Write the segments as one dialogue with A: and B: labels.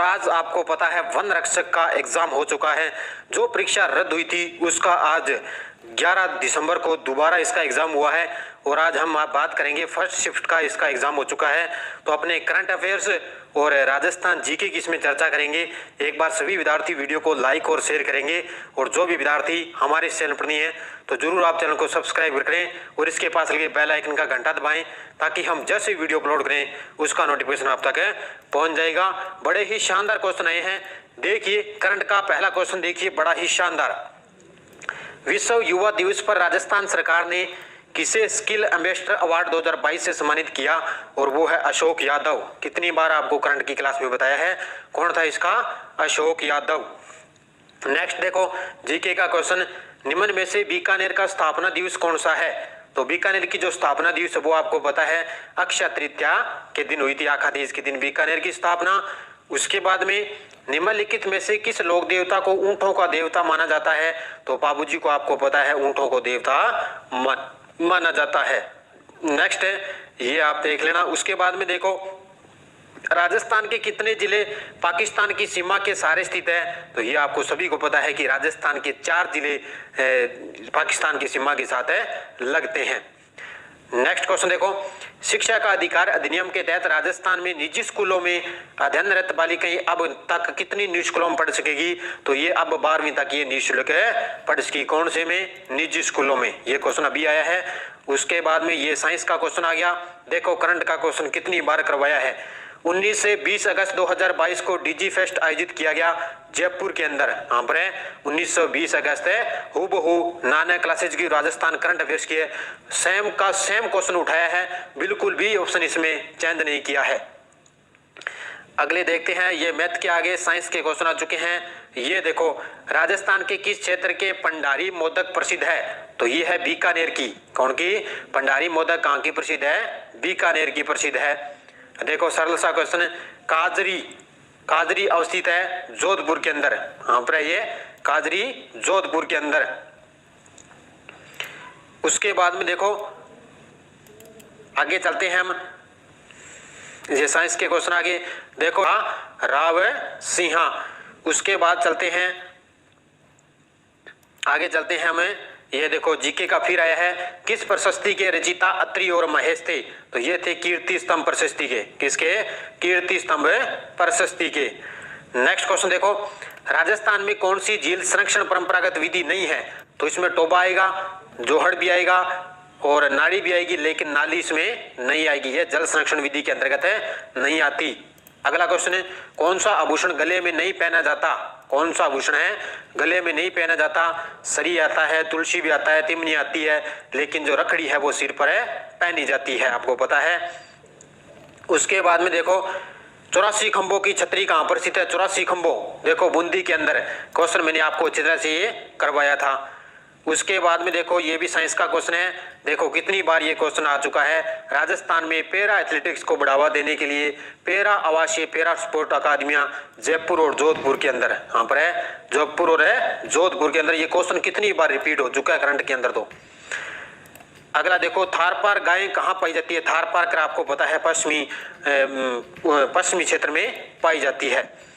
A: आज आपको पता है वन रक्षक का एग्जाम हो चुका है। जो परीक्षा रद्द हुई थी उसका आज 11 दिसंबर को दोबारा इसका एग्जाम हुआ है और आज हम बात करेंगे फर्स्ट शिफ्ट का इसका एग्जाम हो चुका है। तो अपने करंट अफेयर्स और राजस्थान जीके की इसमें चर्चा करेंगे। एक बार सभी विद्यार्थी वीडियो को लाइक और शेयर करेंगे और जो भी विद्यार्थी हमारे इस चैनल पर नहीं है तो जरूर आप चैनल को सब्सक्राइब करें और इसके पास लगे बेल आइकन का घंटा दबाएं ताकि हम जैसे वीडियो अपलोड करें उसका नोटिफिकेशन आप तक पहुंच जाएगा। बड़े ही शानदार क्वेश्चन आए हैं। देखिए करंट का पहला क्वेश्चन देखिए, बड़ा ही शानदार। विश्व युवा दिवस पर राजस्थान सरकार ने किसे स्किल एम्बेसडर अवार्ड 2022 से सम्मानित किया और वो है अशोक यादव। कितनी बार आपको करंट की क्लास में बताया है कौन था इसका, अशोक यादव। नेक्स्ट देखो जीके का क्वेश्चन, निम्न में से बीकानेर का स्थापना दिवस कौन सा है। तो बीकानेर की जो स्थापना दिवस है वो आपको पता है अक्षय तृतीया के दिन हुई थी, आखातीज के दिन बीकानेर की स्थापना। उसके बाद में निम्नलिखित में से किस लोक देवता को ऊंटों का देवता माना जाता है। तो बाबूजी को आपको पता है ऊंटों को देवता माना जाता है। नेक्स्ट है ये आप देख लेना। उसके बाद में देखो राजस्थान के कितने जिले पाकिस्तान की सीमा के सहारे स्थित है। तो ये आपको सभी को पता है कि राजस्थान के 4 जिले पाकिस्तान की सीमा के साथ लगते हैं। नेक्स्ट क्वेश्चन देखो, शिक्षा का अधिकार अधिनियम के तहत राजस्थान में निजी स्कूलों में अध्ययनरत बालिकाएं अब तक कितनी निजी स्कूलों में पढ़ सकेगी। तो ये अब 12वीं तक ये निःशुल्क पढ़ सकेगी। कौन से में, निजी स्कूलों में। ये क्वेश्चन अभी आया है। उसके बाद में ये साइंस का क्वेश्चन आ गया। देखो करंट का क्वेश्चन कितनी बार करवाया है। 19 से 20 अगस्त 2022 को डीजी फेस्ट आयोजित किया गया जयपुर के अंदर। यहाँ पर है 1920 अगस्त है। हूबहू नाना क्लासेज की राजस्थान करंट अफेयर्स की है। सेम का सेम क्वेश्चन उठाया है, बिल्कुल भी ऑप्शन इसमें चेंज नहीं किया है। अगले देखते हैं, ये मैथ के आगे साइंस के क्वेश्चन आ चुके हैं। ये देखो राजस्थान के किस क्षेत्र के पंडारी मोदक प्रसिद्ध है। तो ये है बीकानेर की। कौन की, पंडारी मोदक कहाँ की प्रसिद्ध है, बीकानेर की प्रसिद्ध है। देखो सरल सा क्वेश्चन, काजरी अवस्थित है जोधपुर के अंदर। हाँ पर ये काजरी जोधपुर के अंदर। उसके बाद में देखो आगे चलते हैं हम, ये साइंस के क्वेश्चन आगे देखो राव सिंहा। उसके बाद चलते हैं आगे चलते हैं हमें, ये देखो जीके का फिर आया है। किस प्रशस्ति के रचयिता अत्रि और महेश थे। तो ये थे कीर्ति स्तंभ प्रशस्ति के। किसके, कीर्ति स्तंभ प्रशस्ति के। नेक्स्ट क्वेश्चन देखो, राजस्थान में कौन सी झील संरक्षण परंपरागत विधि नहीं है। तो इसमें टोबा आएगा, जोहड़ भी आएगा और नाड़ी भी आएगी, लेकिन नाली इसमें नहीं आएगी। ये जल संरक्षण विधि के अंतर्गत नहीं आती। अगला क्वेश्चन है, कौन सा आभूषण गले में नहीं पहना जाता। कौन सा आभूषण है गले में नहीं पहना जाता। सरी आता है, तुलसी भी आता है, तिमनी आती है, लेकिन जो रखड़ी है वो सिर पर पहनी जाती है, आपको पता है। उसके बाद में देखो 84 खंभों की छतरी कहाँ पर स्थित है। 84 खंभों देखो बूंदी के अंदर। क्वेश्चन मैंने आपको अच्छी तरह से ये करवाया था। उसके बाद में देखो ये भी साइंस का क्वेश्चन है। देखो कितनी बार ये क्वेश्चन आ चुका है। राजस्थान में पैरा एथलेटिक्स को बढ़ावा देने के लिए पैरा आवासीय पैरा स्पोर्ट अकादमियां जयपुर और जोधपुर के अंदर। यहाँ पर है जोधपुर और है जोधपुर के अंदर। ये क्वेश्चन कितनी बार रिपीट हो चुका है करंट के अंदर। तो अगला देखो थारपार गाय कहाँ पाई जाती है। थारपार का आपको पता है पश्चिमी क्षेत्र में पाई जाती है।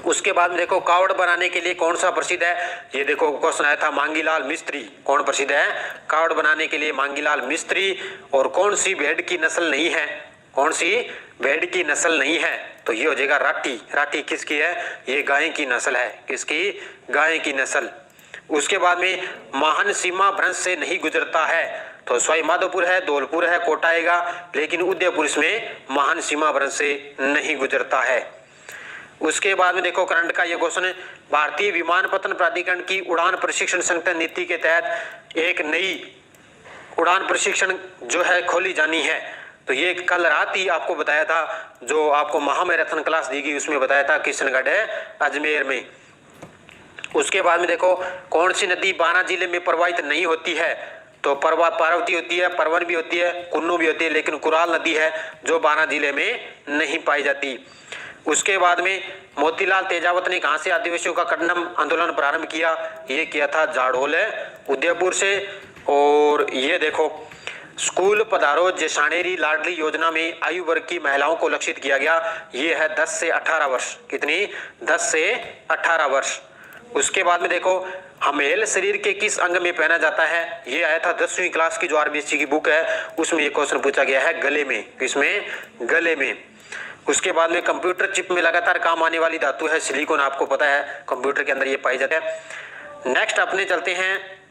A: उसके बाद में देखो कावड़ बनाने के लिए कौन सा प्रसिद्ध है। ये देखो क्वेश्चन आया था मांगीलाल मिस्त्री। कौन प्रसिद्ध है कावड़ बनाने के लिए, मांगीलाल मिस्त्री। और कौन सी भेड़ की नस्ल नहीं है, कौन सी भेड़ की नस्ल नहीं है। तो ये हो जाएगा राठी। राठी किसकी है, ये गाय की नस्ल है। किसकी, गाय की नस्ल। उसके बाद में महान सीमा भ्रंश से नहीं गुजरता है। तो सवाई माधोपुर है, धौलपुर है, कोटा आएगा, लेकिन उदयपुर इसमें महान सीमा भ्रंश से नहीं गुजरता है। उसके बाद में देखो करंट का ये क्वेश्चन है, भारतीय विमानपत्तन प्राधिकरण की उड़ान प्रशिक्षण संगठन नीति के तहत एक नई उड़ान प्रशिक्षण जो है खोली जानी है। तो ये कल रात ही आपको बताया था, जो आपको महामैराथन क्लास दी गई उसमें बताया था किशनगढ़ है अजमेर में। उसके बाद में देखो कौन सी नदी 12 जिले में प्रवाहित नहीं होती है। तो पार्वती होती है, परवन भी होती है, कुन्नू भी होती है, लेकिन कुराल नदी है जो 12 जिले में नहीं पाई जाती। उसके बाद में मोतीलाल तेजावत ने कहां से आदिवासियों का कठिन आंदोलन प्रारंभ किया। ये किया था जाडोल उदयपुर से। और ये देखो स्कूल पधारो जेसाणेरी लाडली योजना में आयु वर्ग की महिलाओं को लक्षित किया गया। ये है 10 से 18 वर्ष। कितनी? 10 से 18 वर्ष। उसके बाद में देखो, हमेल शरीर के किस अंग में पहना जाता है? ये आया था 10वीं क्लास की जो आरबीएससी की बुक है उसमें ये क्वेश्चन पूछा गया है, गले में। किसमें? गले में। उसके बाद में कंप्यूटर चिप में लगातार काम आने वाली धातु है सिलिकॉन। आपको पता है कंप्यूटर के अंदर ये पाई जाती है। नेक्स्ट अपने चलते हैं,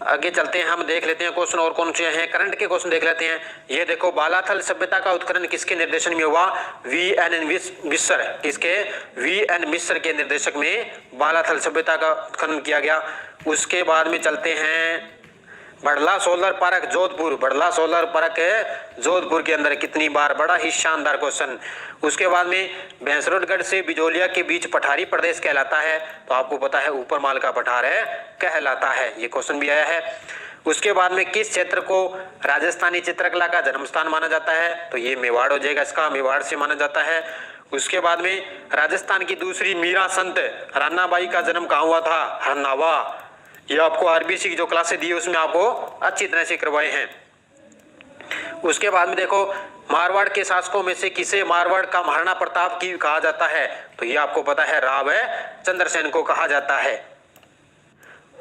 A: आगे चलते हैं, हम देख लेते हैं क्वेश्चन और कौन से हैं। करंट के क्वेश्चन देख लेते हैं। ये देखो, बालाथल सभ्यता का उत्खनन किसके निर्देशन में हुआ? वी.एन. मिस्र। किसके? वी.एन. मिस्र के निर्देशक में बालाथल सभ्यता का उत्खनन किया गया। उसके बाद में चलते हैं, Bhadla solar park Jodhpur. Bhadla solar park Jodhpur के अंदर कितनी बार? बड़ा ही शानदार क्वेश्चन। उसके बाद में भैंसरोडगढ़ से बिजोलिया के बीच पठारी प्रदेश कहलाता है। तो आपको पता है ऊपर माल का पठार है कहलाता है। ये क्वेश्चन भी आया है। उसके बाद में किस क्षेत्र को राजस्थानी चित्रकला का जन्म स्थान माना जाता है? तो ये मेवाड़ हो जाएगा, इसका मेवाड़ से माना जाता है। उसके बाद में राजस्थान की दूसरी मीरा संत रानाबाई का जन्म कहाँ हुआ था? हरनावा। ये आपको आरबीसी की जो क्लासें दी उसमें आपको अच्छी तरह से करवाए हैं। उसके बाद में देखो, मारवाड़ के शासकों में से किसे मारवाड़ का महाराणा प्रताप की कहा जाता है? तो ये आपको पता है राव चंद्रसेन को कहा जाता है।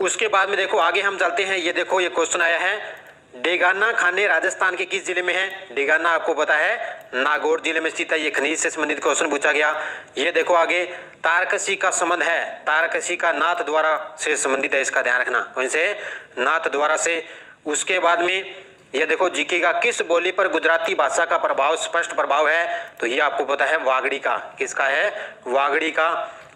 A: उसके बाद में देखो, आगे हम चलते हैं। ये देखो, ये क्वेश्चन आया है, डेगाना खाने राजस्थान के किस जिले में है? डेगाना आपको पता है नागौर जिले में स्थित है। ये खनिज से संबंधित क्वेश्चन पूछा गया। ये देखो आगे, तारकसी का संबंध है, तारकसी का नाथ द्वारा से संबंधित है, इसका ध्यान रखना। कौन से? नाथ द्वारा से। उसके बाद में ये देखो, जीके का किस बोली पर गुजराती भाषा का प्रभाव स्पष्ट प्रभाव है? तो ये आपको पता है वागड़ी का। किसका है? वागड़ी का।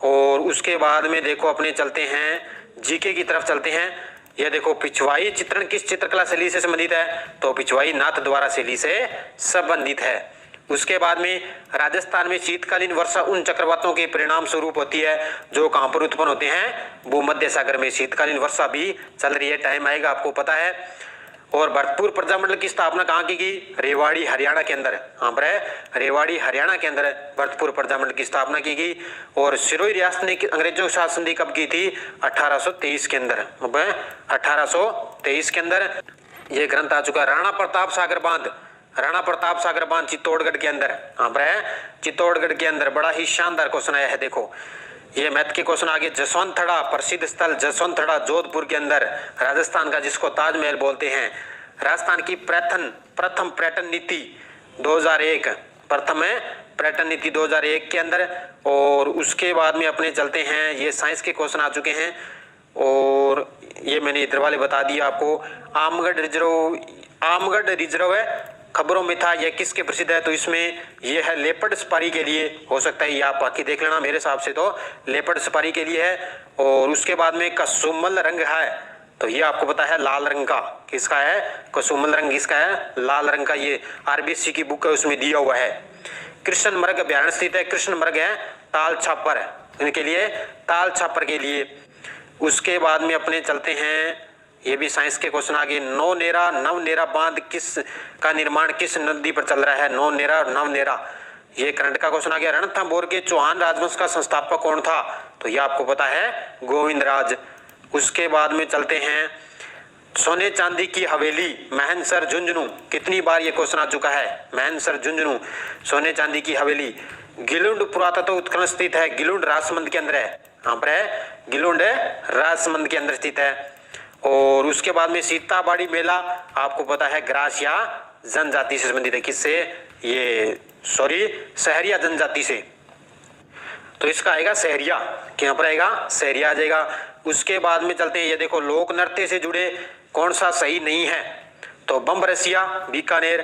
A: और उसके बाद में देखो, अपने चलते हैं जीके की तरफ चलते हैं। यह देखो, पिछवाई चित्रण किस चित्रकला शैली से संबंधित है? तो पिछवाई नाथ द्वारा शैली से संबंधित है। उसके बाद में राजस्थान में शीतकालीन वर्षा उन चक्रवातों के परिणाम स्वरूप होती है जो कहां पर उत्पन्न होते हैं? भूमध्य सागर में शीतकालीन वर्षा भी चल रही है, टाइम आएगा, आपको पता है। और भरतपुर प्रजामंडल की स्थापना कहाँ की गई? रेवाड़ी हरियाणा के अंदर। हाँ पर रेवाड़ी हरियाणा के अंदर भरतपुर प्रजामंडल की स्थापना की गई। और सिरोही रियासत ने अंग्रेजों के साथ संधि कब की थी? 1823 के अंदर। 1823 के अंदर ये ग्रंथ आ चुका। राणा प्रताप सागर बांध, राणा प्रताप सागर बांध चित्तौड़गढ़ के अंदर। हाँ पर चित्तौड़गढ़ के अंदर। बड़ा ही शानदार क्वेश्चन आया है। देखो, ये मैथ के क्वेश्चन आगे। जसवंतथड़ा प्रसिद्ध स्थल जसवंतथड़ा जोधपुर के अंदर, राजस्थान का, जिसको ताजमहल बोलते हैं। राजस्थान की प्रथम पर्यटन नीति 2001, प्रथम पर्यटन नीति 2001 के अंदर। और उसके बाद में अपने चलते हैं, ये साइंस के क्वेश्चन आ चुके हैं और ये मैंने इधर वाले बता दिया आपको। आमगढ़ रिजर्व है, खबरों में था, यह किसके प्रसिद्ध है? तो इसमें यह है लेपर्ड सफारी के लिए। हो सकता है ये आप बाकी देख लेना, मेरे हिसाब से तो लेपर्ड सफारी के लिए है। और उसके बाद में कसुमल रंग है, तो ये आपको पता है लाल रंग का। किसका है? कसुमल रंग किसका है? लाल रंग का। ये आरबीसी की बुक है उसमें दिया हुआ है। कृष्ण मृग अभ्यारण्य स्थित है। कृष्ण मृग है ताल छापर, इनके लिए, ताल छापर के लिए। उसके बाद में अपने चलते हैं, ये भी साइंस के क्वेश्चन आगे। नवनेरा बांध किस का निर्माण किस नदी पर चल रहा है? नवनेरा। ये करंट का क्वेश्चन आ गया। रणथंभौर के चौहान राजवंश का संस्थापक कौन था? तो ये आपको पता है गोविंदराज। उसके बाद में चलते हैं, सोने चांदी की हवेली महनसर झुंझुनू, कितनी बार ये क्वेश्चन आ चुका है? महनसर झुंझुनू, सोने चांदी की हवेली। गिलुंड पुरातत्व उत्खनन स्थित है, गिलुंड राजसमंद के अंदर है। यहाँ पर है गिलुंड राजसमंद के अंदर स्थित है। और उसके बाद में सीताबाड़ी मेला आपको पता है ग्रास या जनजाति से संबंधित है। किससे? ये सहरिया जनजाति से। तो इसका आएगा सहरिया, यहाँ पर आएगा सहरिया आ जाएगा। उसके बाद में चलते हैं, ये देखो, लोक नृत्य से जुड़े कौन सा सही नहीं है? तो बम रसिया बीकानेर।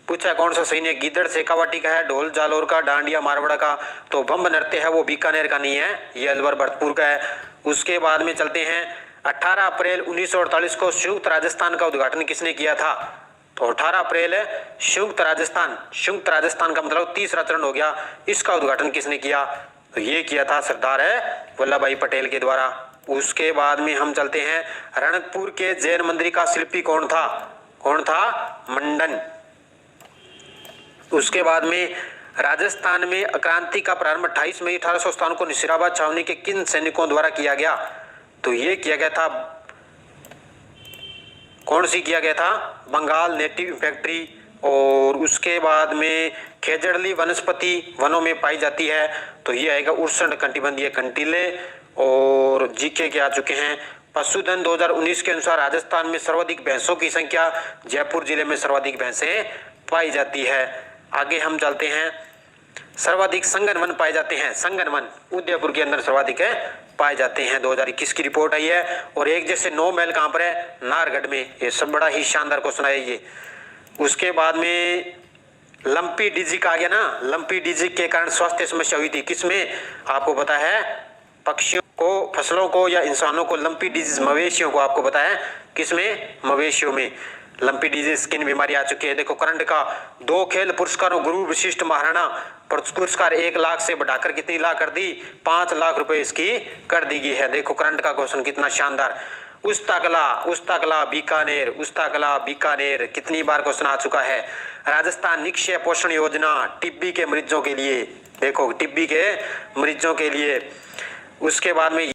A: पूछा कौन सा सही नहीं है? गिद्दड़ शेखावाटी का है, ढोल जालोर का, डांडिया मारवाड़ा का। तो बम नृत्य है वो बीकानेर का नहीं है, ये अलवर भरतपुर का है। उसके बाद में चलते हैं, 18 अप्रैल 1948 को संयुक्त राजस्थान का उद्घाटन किसने किया था? तो 18 अप्रैल संयुक्त राजस्थान का मतलब तीसरा चरण हो गया, इसका उद्घाटन किसने किया? तो ये किया था सरदार वल्लभ भाई पटेल के द्वारा। उसके बाद में हम चलते हैं, रणकपुर के जैन मंदिर का शिल्पी कौन था? मंडन। उसके बाद में राजस्थान में क्रांति का प्रारंभ 28 मई 1857 को नसीराबाद छावनी के किन सैनिकों द्वारा किया गया? तो ये किया गया था कौन सी किया गया था? Bengal native factory. और उसके बाद में खेजड़ली वनस्पति वनों में पाई जाती है, तो ये आएगा उष्ण कटिबंधीय कंटीले। और जीके के आ चुके हैं। पशुधन 2019 के अनुसार राजस्थान में सर्वाधिक भैंसों की संख्या, जयपुर जिले में सर्वाधिक भैंसें पाई जाती है। आगे हम चलते हैं। सर्वाधिक संगन वन पाए जाते हैं, संगन वन उदयपुर के अंदर सर्वाधिक है पाए जाते हैं। 2021 की रिपोर्ट आई है। और एक जैसे 9 महल कहां पर है? नाहरगढ़ में। ये सब बड़ा ही शानदार क्वेश्चन है ये। उसके बाद में लंपी डिजीज आ गया ना, लंपी डिजीज के कारण स्वास्थ्य समस्या हुई थी, किसमें? आपको पता है पक्षियों को, फसलों को या इंसानों को लंपी डिजीज, मवेशियों को आपको पता है किसमें? मवेशियों में लंपी डिजीज स्किन बीमारी आ चुकी है। देखो करंट का 2 खेल पुरस्कारों गुरु विशिष्ट महाराणा पुरस्कार 1 लाख से बढ़ाकर कितनी लाख कर दी? 5 लाख रुपए इसकी कर दी गई है। देखो करंट का क्वेश्चन कितना शानदार। उस्ता बीकानेर, उस्ता बीकानेर कितनी बार क्वेश्चन आ चुका है। राजस्थान निक्षय पोषण योजना टिब्बी के मरीजों के लिए, देखो टिब्बी के मरीजों के लिए। उसके बाद में